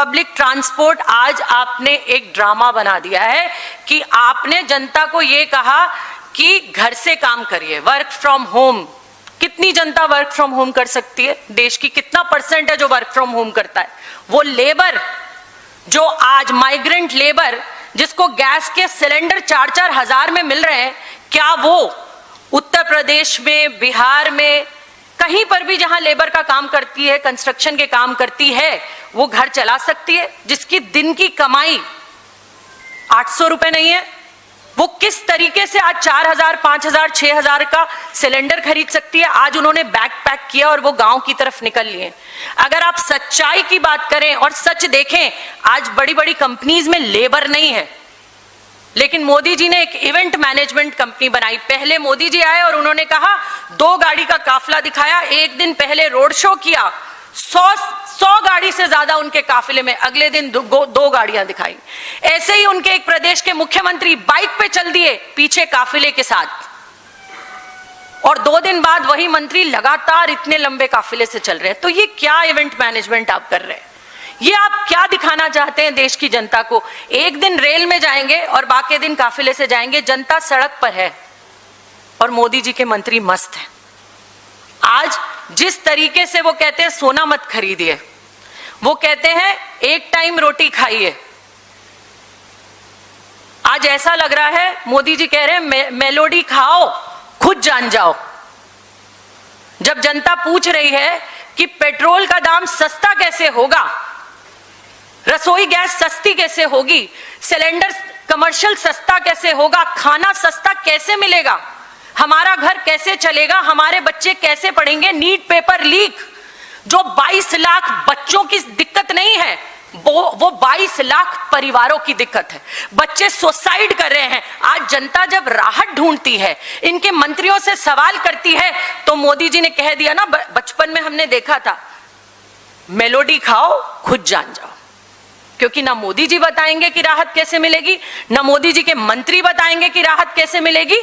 Public transport आज आपने एक ड्रामा बना दिया है कि आपने जनता को ये कहा कि घर से काम करिए, वर्क फ्रॉम होम। कितनी जनता वर्क फ्रॉम होम कर सकती है? देश की कितना % है जो वर्क फ्रॉम होम करता है? वो लेबर जो आज माइग्रेंट लेबर जिसको गैस के सिलेंडर 4-4 हजार में मिल रहे हैं, क्या वो उत्तर प्रदेश में, बिहार में, कहीं पर भी जहां लेबर का काम करती है, कंस्ट्रक्शन के काम करती है, वो घर चला सकती है? जिसकी दिन की कमाई 800 रुपए नहीं है, वो किस तरीके से आज 4,000, 5,000, 6,000 का सिलेंडर खरीद सकती है? आज उन्होंने बैग पैक किया और वो गांव की तरफ निकल लिए। अगर आप सच्चाई की बात करें और सच देखें, आज बड़ी बड़ी कंपनीज में लेबर नहीं है, लेकिन मोदी जी ने एक इवेंट मैनेजमेंट कंपनी बनाई। पहले मोदी जी आए और उन्होंने कहा 2 गाड़ी का काफिला दिखाया, एक दिन पहले रोड शो किया, 100 गाड़ी से ज्यादा उनके काफिले में, अगले दिन 2 गाड़ियां दिखाई। ऐसे ही उनके एक प्रदेश के मुख्यमंत्री बाइक पे चल दिए पीछे काफिले के साथ, और 2 दिन बाद वही मंत्री लगातार इतने लंबे काफिले से चल रहे हैं। तो ये क्या इवेंट मैनेजमेंट आप कर रहे हैं? ये आप क्या दिखाना चाहते हैं देश की जनता को? एक दिन रेल में जाएंगे और बाकी दिन काफिले से जाएंगे। जनता सड़क पर है और मोदी जी के मंत्री मस्त हैं। आज जिस तरीके से वो कहते हैं सोना मत खरीदिए, वो कहते हैं एक टाइम रोटी खाइए, आज ऐसा लग रहा है मोदी जी कह रहे हैं मेलोडी खाओ खुद जान जाओ। जब जनता पूछ रही है कि पेट्रोल का दाम सस्ता कैसे होगा, रसोई गैस सस्ती कैसे होगी, सिलेंडर कमर्शियल सस्ता कैसे होगा, खाना सस्ता कैसे मिलेगा, हमारा घर कैसे चलेगा, हमारे बच्चे कैसे पढ़ेंगे, नीट पेपर लीक जो 22 लाख बच्चों की दिक्कत नहीं है, वो 22 लाख परिवारों की दिक्कत है। बच्चे सुसाइड कर रहे हैं। आज जनता जब राहत ढूंढती है, इनके मंत्रियों से सवाल करती है, तो मोदी जी ने कह दिया ना, बचपन में हमने देखा था, मेलोडी खाओ खुद जान जाओ। क्योंकि ना मोदी जी बताएंगे कि राहत कैसे मिलेगी, ना मोदी जी के मंत्री बताएंगे कि राहत कैसे मिलेगी।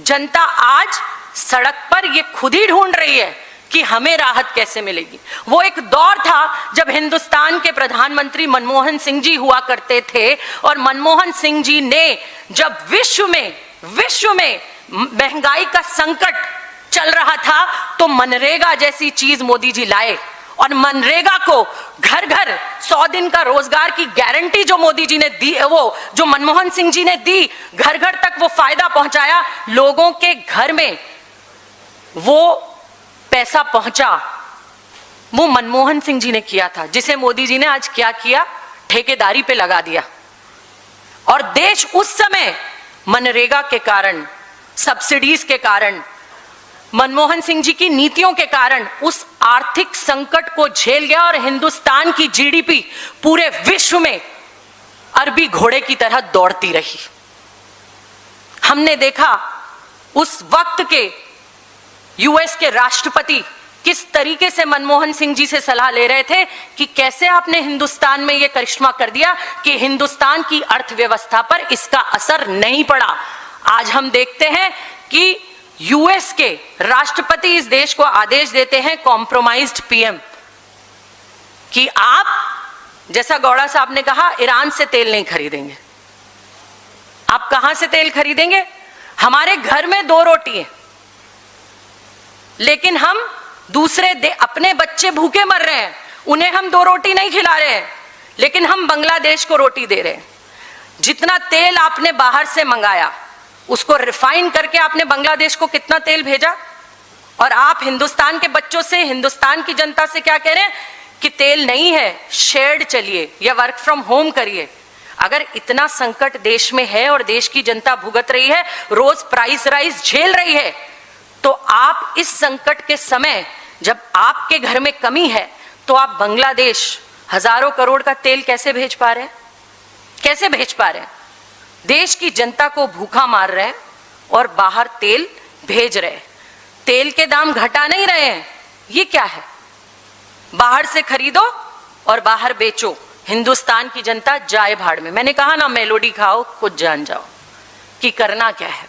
जनता आज सड़क पर ये खुद ही ढूंढ रही है कि हमें राहत कैसे मिलेगी। वो एक दौर था जब हिंदुस्तान के प्रधानमंत्री मनमोहन सिंह जी हुआ करते थे, और मनमोहन सिंह जी ने जब विश्व में महंगाई का संकट चल रहा था, तो मनरेगा जैसी चीज मोदी जी लाए, और मनरेगा को घर घर 100 दिन का रोजगार की गारंटी जो मोदी जी ने दी, वो जो मनमोहन सिंह जी ने दी, घर घर तक वो फायदा पहुंचाया, लोगों के घर में वो पैसा पहुंचा, वो मनमोहन सिंह जी ने किया था, जिसे मोदी जी ने आज क्या किया, ठेकेदारी पे लगा दिया। और देश उस समय मनरेगा के कारण, सब्सिडीज के कारण, मनमोहन सिंह जी की नीतियों के कारण उस आर्थिक संकट को झेल गया, और हिंदुस्तान की जीडीपी पूरे विश्व में अरबी घोड़े की तरह दौड़ती रही। हमने देखा उस वक्त के यूएस के राष्ट्रपति किस तरीके से मनमोहन सिंह जी से सलाह ले रहे थे कि कैसे आपने हिंदुस्तान में यह करिश्मा कर दिया कि हिंदुस्तान की अर्थव्यवस्था पर इसका असर नहीं पड़ा। आज हम देखते हैं कि यूएस के राष्ट्रपति इस देश को आदेश देते हैं, कॉम्प्रोमाइज्ड पीएम, कि आप, जैसा गौड़ा साहब ने कहा, ईरान से तेल नहीं खरीदेंगे। आप कहां से तेल खरीदेंगे? हमारे घर में 2 रोटी है, लेकिन हम अपने बच्चे भूखे मर रहे हैं, उन्हें हम 2 रोटी नहीं खिला रहे हैं, लेकिन हम बांग्लादेश को रोटी दे रहे हैं। जितना तेल आपने बाहर से मंगाया, उसको रिफाइन करके आपने बांग्लादेश को कितना तेल भेजा, और आप हिंदुस्तान के बच्चों से, हिंदुस्तान की जनता से क्या कह रहे हैं कि तेल नहीं है, शेयर्ड चलिए या वर्क फ्रॉम होम करिए। अगर इतना संकट देश में है और देश की जनता भुगत रही है, रोज प्राइस राइज झेल रही है, तो आप इस संकट के समय जब आपके घर में कमी है, तो आप बांग्लादेश हजारों करोड़ का तेल कैसे भेज पा रहे हैं? कैसे भेज पा रहे हैं? देश की जनता को भूखा मार रहे हैं और बाहर तेल भेज रहे हैं। तेल के दाम घटा नहीं रहे हैं। ये क्या है? बाहर से खरीदो और बाहर बेचो, हिंदुस्तान की जनता जाए भाड़ में। मैंने कहा ना, मेलोडी खाओ खुद जान जाओ कि करना क्या है।